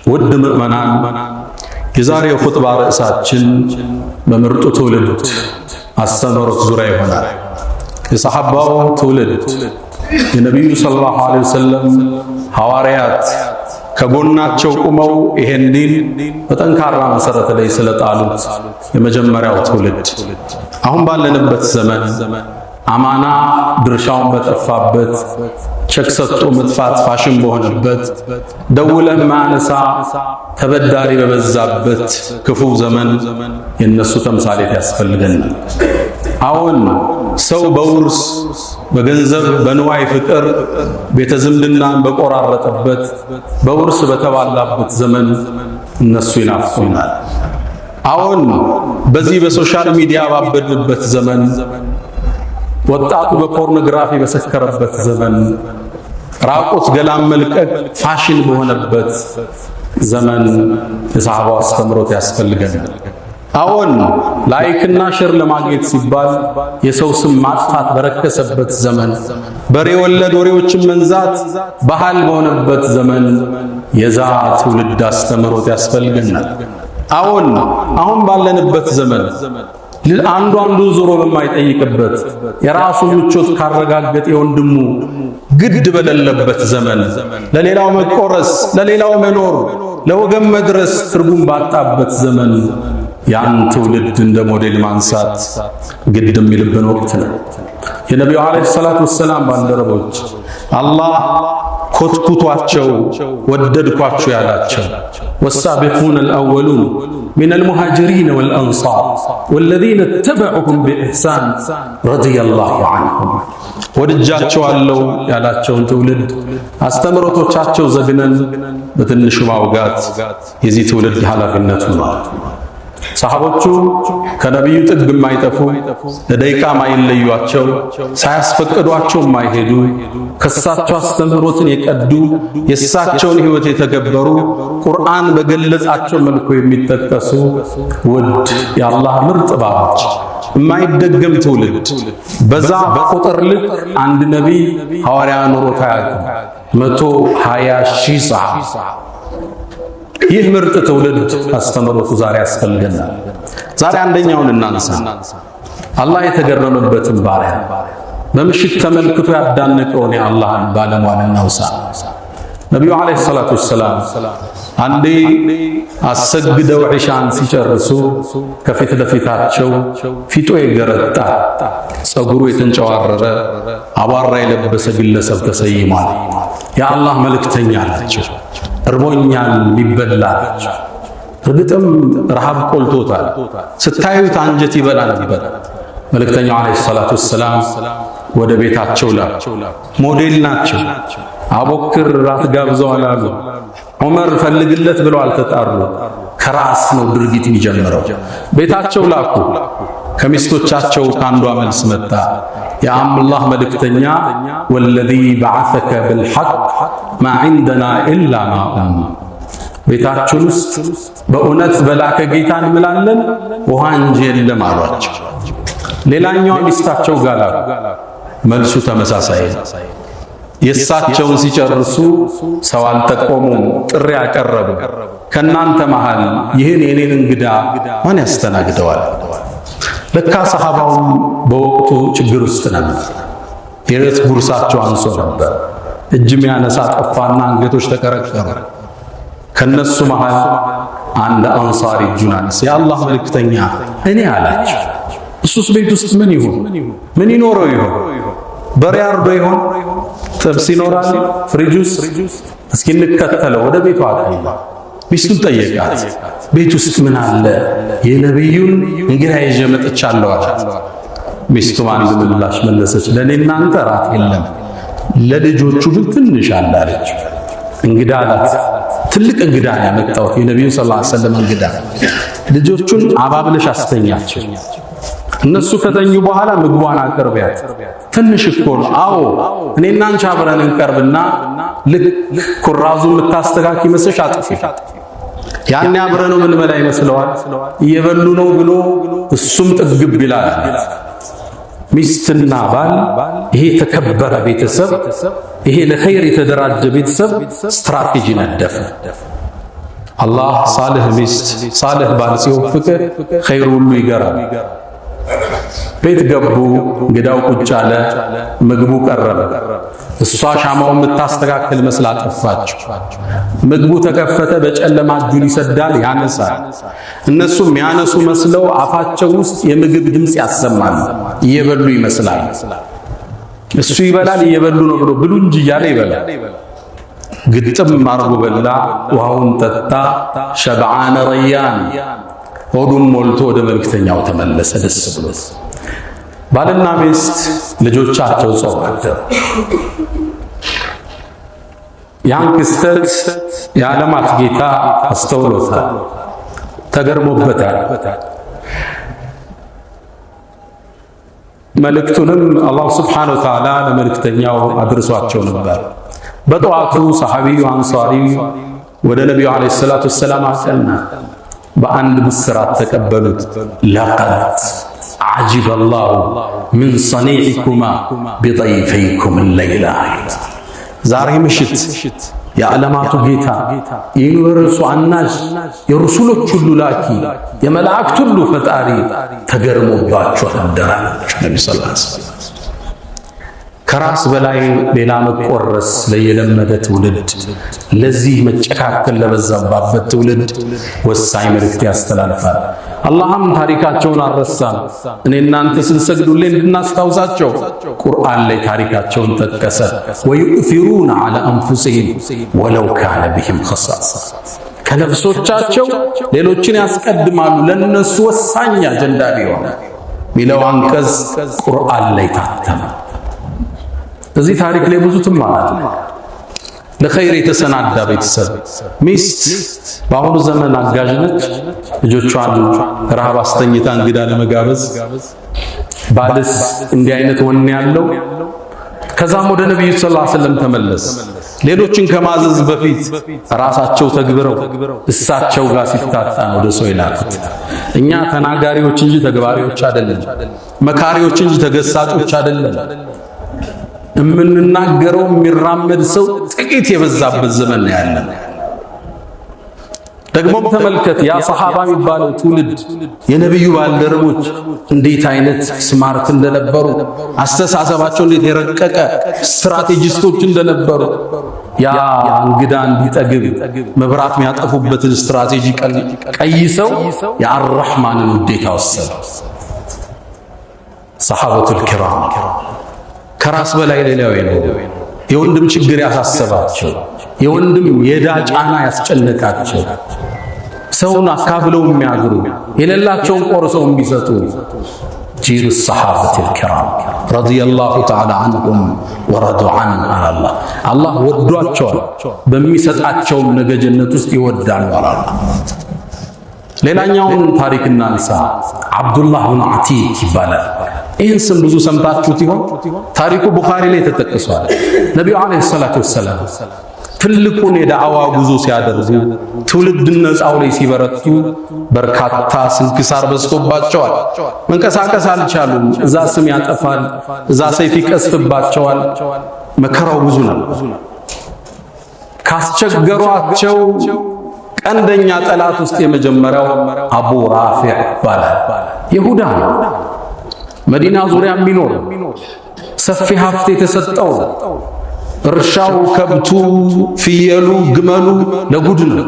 ውድ ምእመናን የዛሬው ኹጥባ ርዕሳችን በምርጡ ትውልድ አስተምህሮት ዙሪያ ይሆናል። የሰሐባው ትውልድ የነቢዩ ሰለላሁ ዐለይሂ ወሰለም ሐዋርያት ከጎናቸው ቁመው ይሄን ዲን በጠንካራ መሰረት ላይ ስለጣሉት የመጀመሪያው ትውልድ አሁን ባለንበት ዘመን አማና ድርሻውን በጠፋበት ቸክ ሰጥቶ መጥፋት ፋሽን በሆነበት ደውለህ ማነሳ ተበዳሪ በበዛበት ክፉ ዘመን የነሱ ተምሳሌት ያስፈልገናል። አሁን ሰው በውርስ በገንዘብ በንዋይ ፍቅር ቤተ ዝምድናን በቆራረጠበት በውርስ በተባላበት ዘመን እነሱ ይናፍቁናል። አሁን በዚህ በሶሻል ሚዲያ ባበድንበት ዘመን ወጣቱ በፖርኖግራፊ በሰከረበት ዘመን ራቁት ገላም መልቀቅ ፋሽን በሆነበት ዘመን የሰሐባው አስተምህሮት ያስፈልገናል። አሁን ላይክና ሼር ለማግኘት ሲባል የሰው ስም ማጥፋት በረከሰበት ዘመን በሬ ወለድ ወሬዎችን መንዛት ባህል በሆነበት ዘመን የዛ ትውልድ አስተምህሮት ያስፈልገናል። አሁን ባለንበት ዘመን አንዱ ዞሮ በማይጠይቅበት የራሱ ምቾት ካረጋገጠ የወንድሙ ግድ በሌለበት ዘመን ለሌላው መቆረስ ለሌላው መኖር ለወገን መድረስ ትርጉም ባጣበት ዘመን ያን ትውልድ እንደ ሞዴል ማንሳት ግድ የሚልብን ወቅት ነው። የነቢዩ ዓለይሂ ሰላቱ ወሰላም ባልደረቦች አላህ ኮትኩቷቸው ወደድኳቸው ያላቸው والسابقون الأولون من المهاجرين والأنصار والذين اتبعوهم بإحسان رضي الله عنهم ወድጃቸው አለው ያላቸውን ትውልድ አስተምህሮቶቻቸው ዘግነን በትንሹ ማውጋት የዚህ ትውልድ ኃላፊነቱ ነው። ሰሐቦቹ ከነቢዩ ጥግ የማይጠፉ ለደቂቃ ማይለዩአቸው ሳያስፈቅዷቸው የማይሄዱ ከሳቸው አስተምህሮትን የቀዱ የሳቸውን ሕይወት የተገበሩ ቁርአን በገለጻቸው መልኩ የሚጠቀሱ ውድ የአላህ ምርጥ ባሮች የማይደገም ትውልድ በዛ በቁጥር ልክ አንድ ነቢይ ሐዋርያ ኑሮት አያውቅም። 120,000 ሰሐባ ይህ ምርጥ ትውልድ አስተምህሮቱ ዛሬ ያስፈልገናል። ዛሬ አንደኛውን እናንሳ። አላህ የተገረመበትን ባሪያ በምሽት ተመልክቶ ያዳነቀውን የአላህን ባለሟል እናውሳ። ነቢዩ ዓለይሂ ሰላቱ ወሰላም አንዴ አሰግደው ዒሻን ሲጨርሱ ከፊት ለፊታቸው ፊቱ የገረጣ ጸጉሩ የተንጨዋረረ አቧራ የለበሰ ግለሰብ ተሰይሟል። የአላህ መልእክተኛ ናቸው። እርቦኛል ይበላል። እርግጥም ረሃብ ቆልቶታል። ስታዩት አንጀት ይበላ ነበር። መልእክተኛው ዓለይሂ ሰላቱ ወሰላም ወደ ቤታቸው ላኩ። ሞዴል ናቸው። አቡበክር ራት ጋብዘዋል አሉ። ዑመር ፈልግለት ብለው አልተጣሩ። ከራስ ነው ድርጊት የሚጀምረው። ቤታቸው ላኩ። ከሚስቶቻቸው ከአንዷ መልስ መጣ። የአላህ መልእክተኛ ወለዚ በዐሰከ ብልሐቅ ማ ዒንደና ኢላ ማኡን፣ ቤታችን ውስጥ በእውነት በላከ ጌታ እንምላለን ውሃ እንጂ የለም አሏቸው። ሌላኛዋ ሚስታቸው ጋር መልሱ ተመሳሳይ። የእሳቸውን ሲጨርሱ ሰው አልጠቆሙም፣ ጥሪ ያቀረቡ። ከእናንተ መሃል ይህን የኔን እንግዳ ማን ያስተናግደዋል? ለካ ሰሐባውም በወቅቱ ችግር ውስጥ ነበር። የዕለት ጉርሳቸው አንሶ ነበር። እጅ የሚያነሳ ጠፋና አንገቶች ተቀረቀሩ። ከነሱ መሃል አንድ አንሳሪ እጁን አነሳ። የአላህ መልእክተኛ እኔ አላቸው። እሱስ ቤት ውስጥ ምን ይሁን ምን ይኖረው ይሆን? በሬ አርዶ ይሆን? ጥብስ ይኖራል ፍሪጅ ውስጥ? እስኪ እንከተለው ወደ ቤቱ አቀና። ሚስቱን ጠየቃት፣ ቤት ውስጥ ምን አለ? የነቢዩን እንግዳ ይዤ መጥቻለሁ አላት። ሚስቱም አንድ ምላሽ መለሰች፣ ለኔና አንተ ራት የለም፣ ለልጆቹ ግን ትንሽ አለ አለች። እንግዳ አላት። ትልቅ እንግዳ ነው ያመጣሁት፣ የነቢዩ ሰለላሁ ዐለይሂ ወሰለም እንግዳ። ልጆቹን አባብለሽ አስተኛቸው። እነሱ ከተኙ በኋላ ምግቧን አቅርቢያት። ትንሽ እኮ ነው። አዎ እኔና አንቺ አብረን እንቀርብና ልክ ኩራዙ የምታስተካክ ይመስልሽ አጥፊ። ያኔ አብረን ምን በላ ይመስለዋል? እየበሉ ነው ብሎ እሱም ጥግብ ይላል። ሚስትና ባል ይሄ የተከበረ ቤተሰብ፣ ይሄ ለኸይር የተደራጀ ቤተሰብ ስትራቴጂ ነደፈ። አላህ ሳልህ ሚስት ሳልህ ባል ሲወፍቅህ ኸይር ሁሉ ይገራል። ቤት ገቡ፣ እንግዳው ቁጭ አለ፣ ምግቡ ቀረበ። እሷ ሻማውን የምታስተካክል መስላ ጠፋች። ምግቡ ተከፈተ፣ በጨለማ እጁን ይሰዳል፣ ያነሳል። እነሱም ያነሱ መስለው አፋቸው ውስጥ የምግብ ድምፅ ያሰማል። እየበሉ ይመስላል። እሱ ይበላል፣ እየበሉ ነው ብሎ ብሉ እንጂ እያለ ይበላል። ግጥም አርጎ በላ፣ ውሃውን ጠጣ። ሸብዓነ ረያን ሆዱን ሞልቶ ወደ መልክተኛው ተመለሰ ደስ ብሎ። ባልና ሚስት ልጆቻቸው ጾም አደሩ። ያን ክስተት የዓለማት ጌታ አስተውሎታል፣ ተገርሞበታል። መልእክቱንም አላህ ሱብሓነሁ ወተዓላ ለመልክተኛው አድርሷቸው ነበር። በጠዋቱ ሰሐቢዩ አንሷሪው ወደ ነቢዩ ዓለይሂ ሰላቱ ወሰላም አቀና። በአንድ ምስራት ተቀበሉት። ለቀድ ዓጅበ አላሁ ምን ሰኒዕኩማ ቢጠይፈይኩም ለይላ። ዛሬ ምሽት የዓለማቱ ጌታ የዩኒቨርሱ አናዥ የሩሱሎች ሁሉ ላኪ የመላእክት ሁሉ ፈጣሪ ተገርሞባችኋል አደራላችሁ። ነቢ ሰለላሁ ዐለይሂ ወሰለም ከራስ በላይ ሌላ መቆረስ ለየለመደ ትውልድ፣ ለዚህ መጨካከል ለበዛባበት ትውልድ ወሳኝ መልእክት ያስተላልፋል። አላህም ታሪካቸውን አልረሳም። እኔ እናንተ ስንሰግዱልኝ እንድናስታውሳቸው ቁርአን ላይ ታሪካቸውን ጠቀሰ። ወዩእፊሩነ ዐላ አንፉሲሂም ወለው ካነ ቢሂም ኸሳሳ። ከነፍሶቻቸው ሌሎችን ያስቀድማሉ ለነሱ ወሳኝ አጀንዳ ቢሆን ሚለው አንቀጽ ቁርአን ላይ ታተመ። እዚህ ታሪክ ላይ ብዙ ትማራለህ። ለኸይር የተሰናዳ ቤተሰብ ሚስት በአሁኑ ዘመን አጋዥ ነች። ልጆቿን ረሃብ አስተኝታ እንግዳ ለመጋበዝ ባልስ እንዲህ አይነት ወኔ ያለው። ከዛም ወደ ነብዩ ሰለላሁ ዐለይሂ ወሰለም ተመለስ። ሌሎችን ከማዘዝ በፊት ራሳቸው ተግብረው እሳቸው ጋር ሲታጣ ነው ወደ ሰው ይላኩት። እኛ ተናጋሪዎች እንጂ ተግባሪዎች አይደለም፣ መካሪዎች እንጂ ተገሳጮች አይደለም። የምንናገረው የሚራመድ ሰው ጥቂት የበዛበት ዘመን ነው ያለን። ደግሞም ተመልከት፣ ያ ሰሃባ የሚባለው ትውልድ የነብዩ ባልደረቦች እንዴት አይነት ስማርት እንደነበሩ፣ አስተሳሰባቸው እንዴት የረቀቀ ስትራቴጂስቶች እንደነበሩ፣ ያ እንግዳ እንዲጠግብ መብራት የሚያጠፉበትን ስትራቴጂ ቀይሰው የአርራህማንን ውዴታ ወሰዱ። ሰሃበቱል ኪራም ከራስ በላይ ሌላው ነው። የወንድም ችግር ያሳሰባቸው፣ የወንድም የዕዳ ጫና ያስጨነቃቸው፣ ሰውን አካፍለው የሚያግሩ፣ የሌላቸውን ቆርሰው የሚሰጡ ጂሩ ሰሃበቱል ኪራም ረዲየላሁ ተዓላ ዐንሁም ወረዱ ዐንሁ። አላህ ወዷቸዋል፣ በሚሰጣቸውም ነገ ጀነት ውስጥ ይወዳሉ አላህ። ሌላኛውን ታሪክ እናንሳ። አብዱላህ ብን አቲክ ይባላል። ይህን ስም ብዙ ሰምታችሁት ይሆን? ታሪኩ ቡኻሪ ላይ ተጠቅሷል። ነቢዩ ዓለይሂ ሰላቱ ወሰላም ትልቁን የዳዕዋ ጉዞ ሲያደርጉ ትውልድ ነፃው ላይ ሲበረቱ በርካታ ስንክሳር በዝቶባቸዋል። መንቀሳቀስ አልቻሉም። እዛ ስም ያጠፋል፣ እዛ ሰይፍ ይቀስፍባቸዋል። መከራው ብዙ ነው። ካስቸገሯቸው ቀንደኛ ጠላት ውስጥ የመጀመሪያው አቡ ራፊዕ ይባላል። ይሁዳ ነው። መዲና ዙሪያ የሚኖር ሰፊ ሀብት የተሰጠው፣ እርሻው፣ ከብቱ፣ ፍየሉ፣ ግመሉ ለጉድ ነው።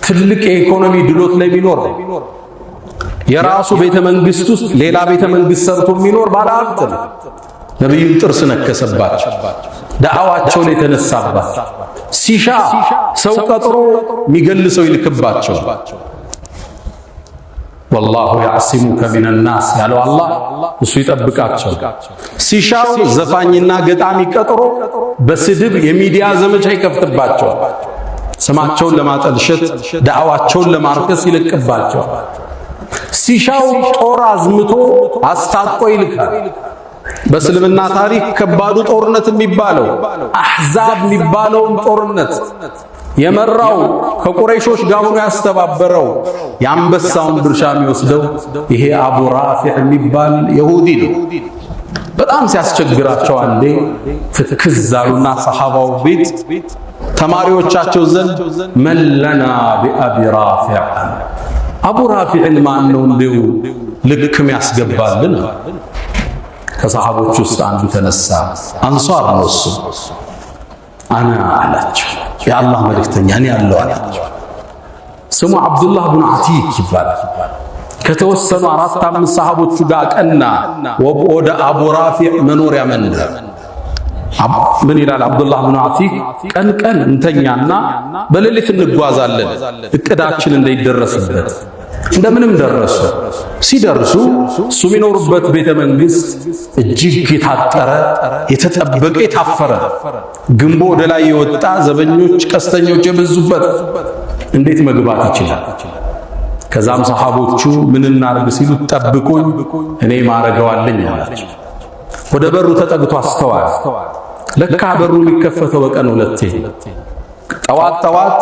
ትልቅ የኢኮኖሚ ድሎት ላይ የሚኖር የራሱ ቤተ መንግስት ውስጥ ሌላ ቤተ መንግስት ሰርቶ የሚኖር ባለሀብት ነው። ነብዩን ጥርስ ነከሰባቸው፣ ዳዕዋቸው ላይ ተነሳባቸው። ሲሻ ሰው ቀጥሮ የሚገልሰው ይልክባቸው። ወላሁ ያዕሲሙከ ሚነናስ ያለው አላህ እሱ ይጠብቃቸው። ሲሻው ዘፋኝና ገጣሚ ቀጥሮ በስድብ የሚዲያ ዘመቻ ይከፍትባቸው። ስማቸውን ለማጠልሸት ዳዕዋቸውን ለማርከስ ይልቅባቸው። ሲሻው ጦር አዝምቶ አስታጥቆ ይልካል። በእስልምና ታሪክ ከባዱ ጦርነት የሚባለው አሕዛብ የሚባለውን ጦርነት የመራው ከቁረይሾች ጋር ሆኖ ያስተባበረው የአንበሳውን ድርሻ የሚወስደው ይሄ አቡ ራፊዕ የሚባል ይሁዲ ነው። በጣም ሲያስቸግራቸው አንዴ ትክዝ አሉና ሰሃባው ቤት ተማሪዎቻቸው ዘንድ መለና ቢአቢ ራፊዕ አቡ ራፊዕን ማን ነው እንደው ልክም ያስገባልን? ከሰሃቦች ውስጥ አንዱ ተነሳ። አንሷር ነው እሱ። አና አላቸው፣ የአላህ መልእክተኛ እኔ ያለው አላቸው። ስሙ አብዱላህ ብን አቲክ ይባላል። ከተወሰኑ 4-5 ሰሃቦቹ ጋር ቀና ወደ አቡ ራፊዕ መኖሪያ መንደር። ምን ይላል አብዱላህ ብን አቲክ? ቀን ቀን እንተኛና በሌሊት እንጓዛለን እቅዳችን እንዳይደረስበት። እንደምንም ደረሱ። ሲደርሱ እሱ የሚኖሩበት ቤተ መንግስት እጅግ የታጠረ የተጠበቀ የታፈረ ግንቦ ወደ ላይ የወጣ ዘበኞች ቀስተኞች የበዙበት እንዴት መግባት ይችላል? ከዛም ሰሃቦቹ ምን እናርግ ሲሉ ጠብቁኝ እኔ ማረገዋለኝ አላቸው። ወደ በሩ ተጠግቶ አስተዋል። ለካ በሩ የሚከፈተው በቀን 2 ጠዋት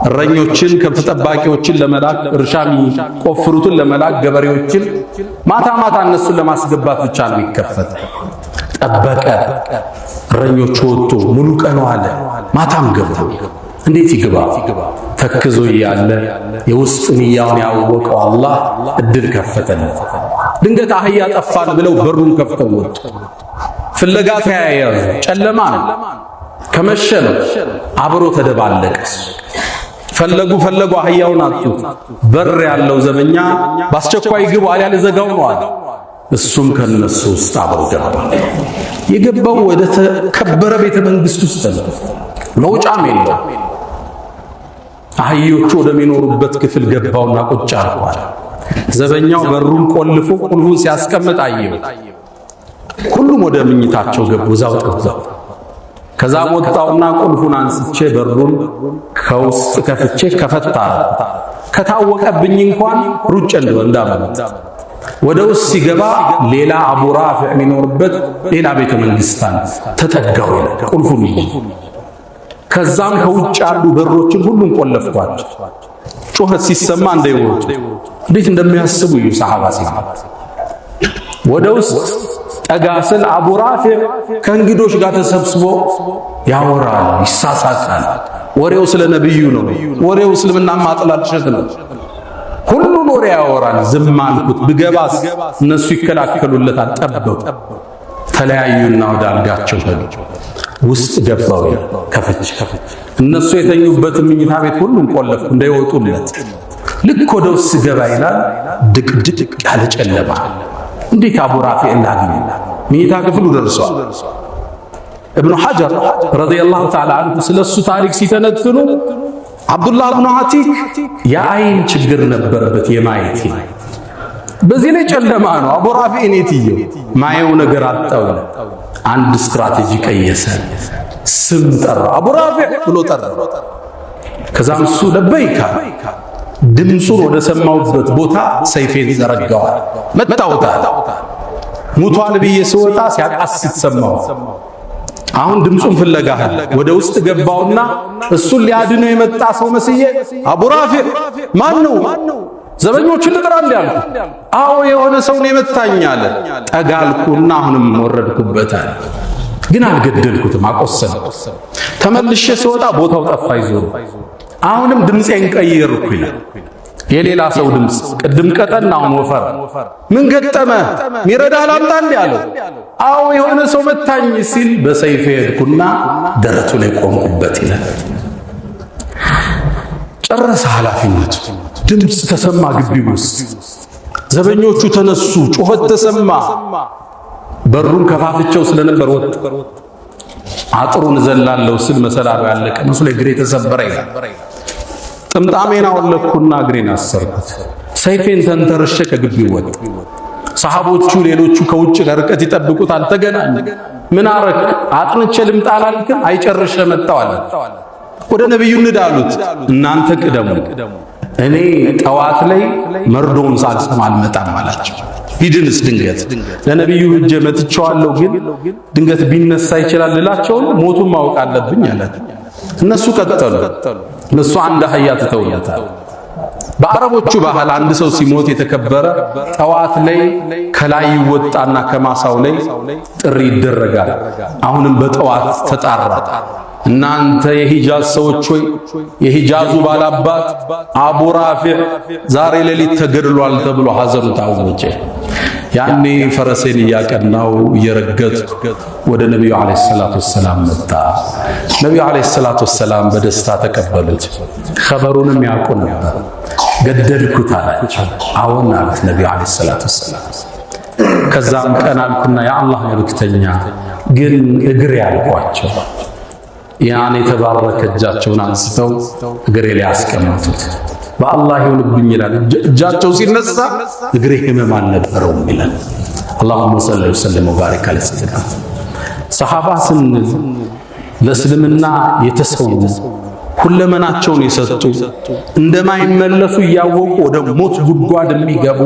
እረኞችን ከብት ጠባቂዎችን ለመላክ እርሻ የሚቆፍሩትን ለመላክ ገበሬዎችን ማታ እነሱን ለማስገባት ብቻ ነው የሚከፈት። ጠበቀ። እረኞቹ ወጡ። ሙሉ ቀን ዋለ። ማታም ገባ። እንዴት ይግባ? ተክዞ እያለ የውስጥ ንያውን ያወቀው አላህ እድል ከፈተለት። ድንገት አህያ ጠፋን ብለው በሩን ከፍተው ወጡ። ፍለጋ ተያያዙ። ጨለማ ነው። ከመሸ ነው። አብሮ ተደባለቀ። ፈለጉ አህያውን አጡት። በር ያለው ዘበኛ በአስቸኳይ ግቡ አልያ ለዘጋው ነው አለ። እሱም ከነሱ ውስጥ አብሮ ገባ። የገባው ወደ ተከበረ ቤተ መንግስት ውስጥ ነው። መውጫም የለው። አህዮቹ ወደሚኖሩበት ክፍል ገባውና ቁጭ አልኳል። ዘበኛው በሩን ቆልፎ ቁልፉን ሲያስቀምጥ አየው። ሁሉም ወደ ምኝታቸው ገቡ። እዛው ጠብቀው ከዛም ወጣውና ቁልፉን አንስቼ በሩን ከውስጥ ከፍቼ ከፈታ ከታወቀብኝ እንኳን ሩጭ እንዳመለጥ ወደ ውስጥ ሲገባ ሌላ አቡ ራፊዕ የሚኖርበት ሌላ ቤተ መንግስታን ተጠጋው። ቁልፉን ከዛም ከውጭ ያሉ በሮችን ሁሉም ቆለፍኳቸው። ጩኸት ሲሰማ እንዳይወጡ እንዴት እንደሚያስቡ እዩ ሰሃባ ሲባል ወደ ውስጥ ጠጋስል አቡ ራፊዕ ከእንግዶች ጋር ተሰብስቦ ያወራል፣ ይሳሳቃል። ወሬው ስለ ነብዩ ነው። ወሬው እስልምና ማጥላሸት ነው። ሁሉን ወሬ ያወራል። ዝም አልኩት። ብገባስ እነሱ ይከላከሉለታል። ጠበቁ። ተለያዩና ወደ አልጋቸው ሄዱ። ውስጥ ገባው ከፍቼ እነሱ የተኙበት ምኝታ ቤት ሁሉን ቆለፍኩ እንዳይወጡለት። ልክ ወደ ውስጥ ገባ ይላል ድቅድቅ ያለ ጨለማ። እንዴት አቡ ራፊዕ እንዳገኘ ምኝታ ክፍሉ ደርሷል። ኢብኑ ሐጀር ረዲየላሁ ተዓላ አንሁ ስለሱ ታሪክ ሲተነትኑ አብዱላህ ብኑ አቲክ የአይን ችግር ነበረበት፣ የማየት በዚህ ላይ ጨለማ ነው። አቡ ራፊዕ እኔትየው ማየው ነገር አጣው። አንድ ስትራቴጂ ቀየሰ። ስም ጠራ። አቡ ራፊዕ ብሎ ጠራ። ከዛም እሱ ለበይካ ድምፁን ወደ ሰማውበት ቦታ ሰይፌን ዘረጋዋል። መጣውታ ሙቷል ብዬ ስወጣ ሲያቃስት ሰማው። አሁን ድምፁን ፍለጋ ወደ ውስጥ ገባውና እሱን ሊያድነው የመጣ ሰው መስዬ አቡ ራፊዕ ማን ነው? ዘበኞችን ልጥራ እንዴ አልኩ። አዎ የሆነ ሰው ነው የመታኝ አለ። ጠጋልኩና አሁንም ወረድኩበት አለ። ግን አልገደልኩትም፣ አቆሰለ። ተመልሼ ስወጣ ቦታው ጠፋ ይዞር። አሁንም ድምፄን ቀየርኩ ይላል። የሌላ ሰው ድምፅ ቅድም ቀጠን አሁን ወፈር። ምን ገጠመ? ሚረዳህ ላምጣ እንዴ አለው። አዎ የሆነ ሰው መታኝ ሲል በሰይፌ ሄድኩና ደረቱ ላይ ቆምኩበት ይላል። ጨረሰ ኃላፊነቱ። ድምፅ ተሰማ ግቢ ውስጥ። ዘበኞቹ ተነሱ፣ ጩኸት ተሰማ። በሩን ከፋፍቸው ስለነበር ወጥ አጥሩን ዘላለሁ ስል መሰላሉ ያለቀ መስሎ እግሬ ተሰበረ ይላል። ጥምጣሜን አወለኩና እግሬን አሰርኩት። ሰይፌን ተንተርሼ ከግቢው ወጣ። ሰሃቦቹ ሌሎቹ ከውጭ ለርቀት ይጠብቁት አልተገናኙ። ምን አረክ? አጥንቼ ልምጣ አላልክም? አይጨርሼ መጣሁ አለ። ወደ ነብዩ እንዳሉት እናንተ ቅደሙ፣ እኔ ጠዋት ላይ መርዶውን ሳልሰማ አልመጣም አላቸው። ቢድንስ ድንገት ለነብዩ እጄ መትቼዋለሁ፣ ግን ድንገት ቢነሳ ይችላል ልላቸው ሞቱን ማወቅ አለብኝ አለ። እነሱ ቀጠሉ። እነሱ አንድ አህያ ትተውለታል። በአረቦቹ ባህል አንድ ሰው ሲሞት የተከበረ ጠዋት ላይ ከላይ ይወጣና ከማሳው ላይ ጥሪ ይደረጋል። አሁንም በጠዋት ተጣራ። እናንተ የሂጃዝ ሰዎች ሆይ የሂጃዙ ባላባት አቡ ራፊዕ ዛሬ ሌሊት ተገድሏል ተብሎ ሐዘኑ ታወጀ። ያኔ ፈረሴን እያቀናው እየረገጥኩ ወደ ነብዩ አለይሂ ሰላቱ ወሰላም መጣ። ነብዩ አለይሂ ሰላቱ ወሰላም በደስታ ተቀበሉት። ኸበሩንም ያውቁ ነበር። ገደልኩት አላቸው። አዎን አሉት ነብዩ አለይሂ ሰላቱ ወሰላም። ከዛም ቀን አልኩና የአላህ መልእክተኛ ግን እግሬ ያልኳቸው ያን የተባረከ እጃቸውን አንስተው እግሬ ላይ ያስቀመጡት። በአላህ ይሁንብኝ ይላል። እጃቸው ሲነሳ እግሬ ህመም አልነበረውም ይላል። اللهم صل وسلم وبارك على سيدنا ሰሃባ ስንል ለእስልምና የተሰው ሁለመናቸውን የሰጡ እንደማይመለሱ ያወቁ ወደ ሞት ጉድጓድ የሚገቡ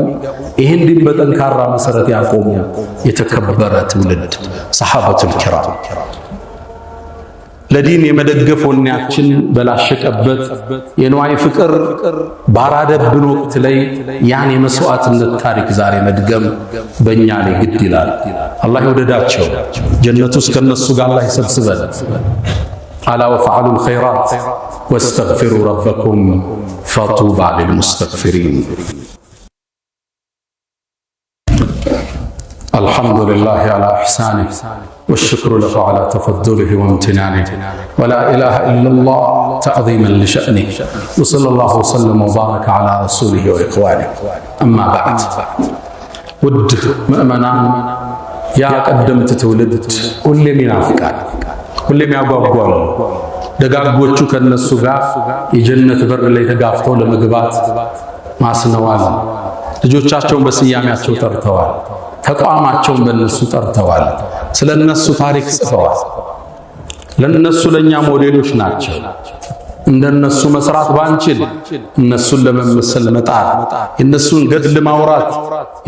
ይሄን ድን በጠንካራ መሰረት ያቆሙ የተከበረ ትውልድ ሰሃባቱል ኪራም ለዲን የመደገፍ ወኔያችን በላሸቀበት የነዋይ ፍቅር ባራደብን ወቅት ላይ ያን የመስዋዕትነት ታሪክ ዛሬ መድገም በእኛ ላይ ግድ ይላል። አላህ ይወደዳቸው፣ ጀነቱ ውስጥ ከነሱ ጋር አላህ ይሰብስበን። አላ ወፈዓሉ الخيرات واستغفروا ربكم فطوبى للمستغفرين። الحمد لله على إحسانه والشكر له على تفضله وامتنانه ولا إله إلا الله تعظيما لشأنه وصلى الله وسلم وبارك على رسوله وإخوانه. أما بعد ود مؤمنان يا قدمت تولد كل منافقان كل የሚያጓጓሉ ደጋጎቹ ከነሱ ጋር የጀነት በር ላይ ተጋፍተው ለመግባት ማስነዋል። ልጆቻቸውን በስያሜያቸው ጠርተዋል። ተቋማቸውን በእነሱ ጠርተዋል። ስለነሱ ታሪክ ጽፈዋል። ለነሱ ለኛ ሞዴሎች ናቸው። እንደነሱ መስራት ባንችል እነሱን ለመመሰል መጣር፣ የነሱን ገድል ማውራት፣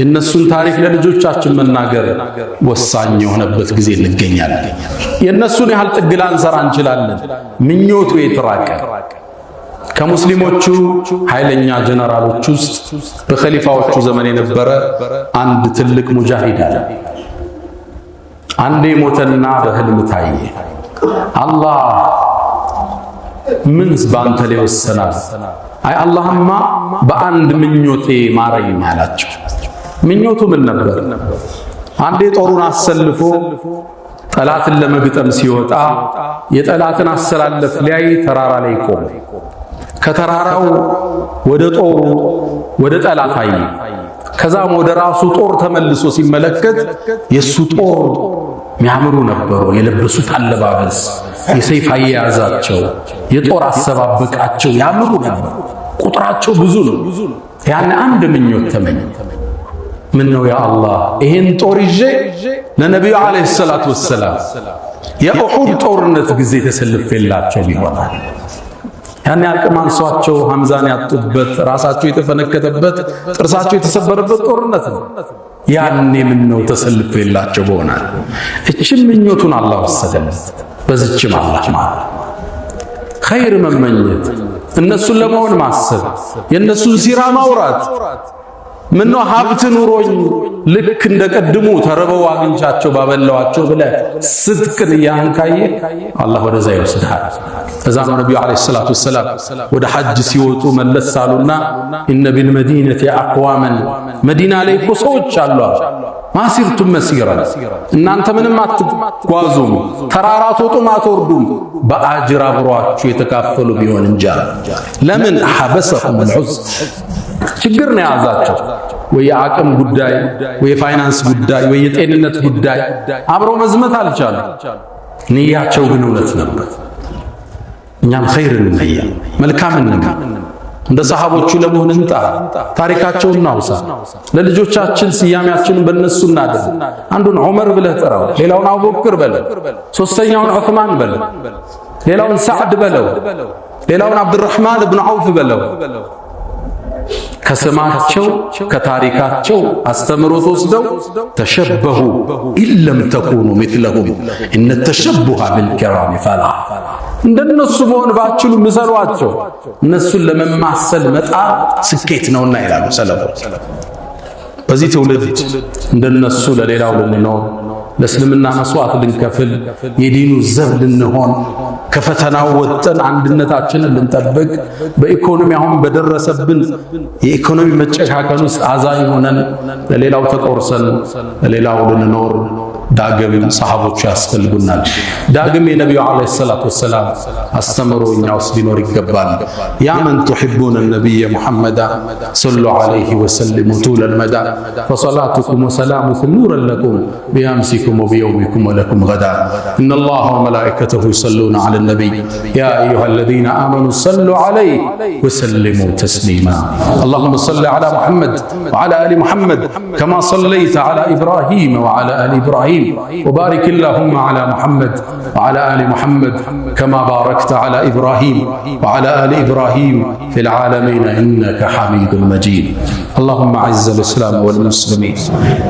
የነሱን ታሪክ ለልጆቻችን መናገር ወሳኝ የሆነበት ጊዜ እንገኛለን። የነሱን ያህል ጥግላ እንሰራ እንችላለን። ምኞቱ የተራቀ ከሙስሊሞቹ ኃይለኛ ጀነራሎች ውስጥ በኸሊፋዎቹ ዘመን የነበረ አንድ ትልቅ ሙጃሂድ አለ። አንዴ ሞተና በህልም ታየ። አላህ ምን ባንተ ላይ ወሰናል? አይ አላህማ በአንድ ምኞቴ ማረኝ አላቸው። ምኞቱ ምን ነበር? አንዴ ጦሩን አሰልፎ ጠላትን ለመግጠም ሲወጣ የጠላትን አሰላለፍ ላይ ተራራ ላይ ቆመ። ከተራራው ወደ ጦሩ ወደ ጠላት አየ። ከዛም ወደ ራሱ ጦር ተመልሶ ሲመለከት የሱ ጦር የሚያምሩ ነበሩ። የለበሱት አለባበስ፣ የሰይፍ አያያዛቸው፣ የጦር አሰባበቃቸው ያምሩ ነበር። ቁጥራቸው ብዙ ነው። ያን አንድ ምኞት ተመኘ። ምን ነው ያ አላህ ይሄን ጦር ይዤ ለነብዩ አለይሂ ሰላቱ ወሰላም የኡሁድ ጦርነት ጊዜ ተሰልፌላቸው ይሆናል። ያን አቅም አንሷቸው ሐምዛን ያጡበት ራሳቸው የተፈነከተበት ጥርሳቸው የተሰበረበት ጦርነት ነው። ያኔ ምን ነው ተሰልፌላቸው ይሆናል። እቺም ምኞቱን አላህ ወሰደለት። በዚህም አላህ ማለት ኸይር መመኘት፣ እነሱን ለመሆን ማሰብ፣ የነሱን ሲራ ማውራት። ምን ነው ሀብት ኑሮኝ ልክ እንደቀድሙ ተረበው አግኝቻቸው ባበላዋቸው ብለህ ስድቅን ያንካየ አላህ ወደዛ ይወስድሃል። ከዛም ነብዩ አለይሂ ሰላቱ ወሰላም ወደ ሐጅ ሲወጡ መለስ አሉና ኢነ ቢልመዲነቲ አቅዋመን መዲና ላይ እኮ ሰዎች አሉ። ማሲርቱም መስይራ እናንተ ምንም አትጓዙም፣ ተራራ አትወጡም አትወርዱም፣ በአጅር አብሯችሁ የተካፈሉ ቢሆን እንጂ ለምን ሐበሰሁም العذر ችግር ነው ያዛቸው። ወይ የአቅም ጉዳይ ወይ የፋይናንስ ጉዳይ ወይ የጤንነት ጉዳይ አብረው መዝመት አልቻሉም። ንያቸው ግን እውነት ነበር። እኛም ኸይር እንመኝ፣ መልካም እንመኝ፣ እንደ ሰሃቦቹ ለመሆን እንጣር፣ ታሪካቸውን እናውሳ፣ ለልጆቻችን ስያሜያችንን በእነሱ እናድርግ። አንዱን ዑመር ብለህ ጥራው፣ ሌላውን አቡበክር በለው፣ ሶስተኛውን ዑስማን በለው፣ ሌላውን ሰዕድ በለው፣ ሌላውን አብዱራህማን ኢብኑ ዐውፍ በለው። ከስማቸው ከታሪካቸው አስተምሮት ወስደው ተሸበሁ ኢለም ተኩኑ ሚስለሁም እነ ተሸቡሃ ቢልኪራም ፈላህ። እንደነሱ መሆን ባችሉ ምሰሏቸው፣ እነሱን ለመማሰል መጣር ስኬት ነውና ይላሉ ሰለፎች። በዚህ ትውልድ እንደነሱ ለሌላው ልንኖር ለእስልምና መስዋዕት ልንከፍል የዲኑ ዘብ ልንሆን ከፈተናው ወጥተን አንድነታችንን ልንጠብቅ በኢኮኖሚ አሁን በደረሰብን የኢኮኖሚ መጨካከን ውስጥ አዛኝ ሆነን ለሌላው ተቆርሰን ለሌላው ልንኖር ዳግም ሰሃቦች ያስፈልጉናል። ዳግም የነቢዩ ዓለይሂ ሰላቱ ወሰላም አስተምሮ እኛ ውስጥ ሊኖር ይገባል። ያ መን ቱሒቡነ ነቢየ ሙሐመዳ ሰሉ ዐለይሂ ወሰሊሙ ጡለል መዳ ፈሰላቱኩም ወሰላሙኩም ኑረን ለኩም ቢአምሲኩም ወቢየውሚኩም ወለኩም ገዳ ኢነላሃ ወመላኢከተሁ ዩሰሉነ ዐለ ነቢይ ያ አዩሃ አለዚነ አመኑ ሰሉ ዐለይሂ ወሰሊሙ ተስሊማ አላሁመ ሰሊ ዐላ ሙሐመድ ወዐላ አሊ ሙሐመድ ከማ ሰለይተ ዐላ ኢብራሂም ወዐላ አሊ ኢብራሂም وبارك اللهم على محمد وعلى آل محمد كما باركت على إبراهيم وعلى آل إبراهيم في العالمين إنك حميد مجيد اللهم أعز الإسلام والمسلمين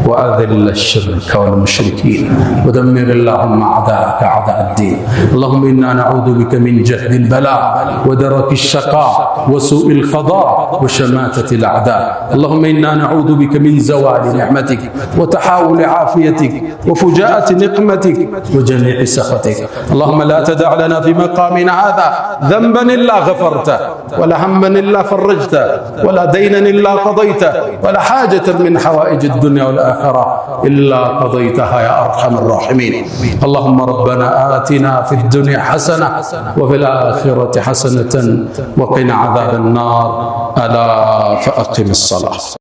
وأذل الشرك والمشركين ودمر اللهم أعداءك أعداء الدين اللهم إنا نعوذ بك من جهد البلاء ودرك الشقاء وسوء القضاء وشماتة الأعداء اللهم إنا نعوذ بك من زوال نعمتك وتحاول عافيتك وفجاءة نقمتك وجميع سخطك اللهم لا تدع لنا في مقامنا هذا ذنبا إلا غفرته ولا هما إلا فرجته ولا دينا إلا قضيته ولا حاجة من حوائج الدنيا والآخرة إلا قضيتها يا أرحم الراحمين اللهم ربنا آتنا في الدنيا حسنة وفي الآخرة حسنة وقنا عذاب النار ألا فأقم الصلاة.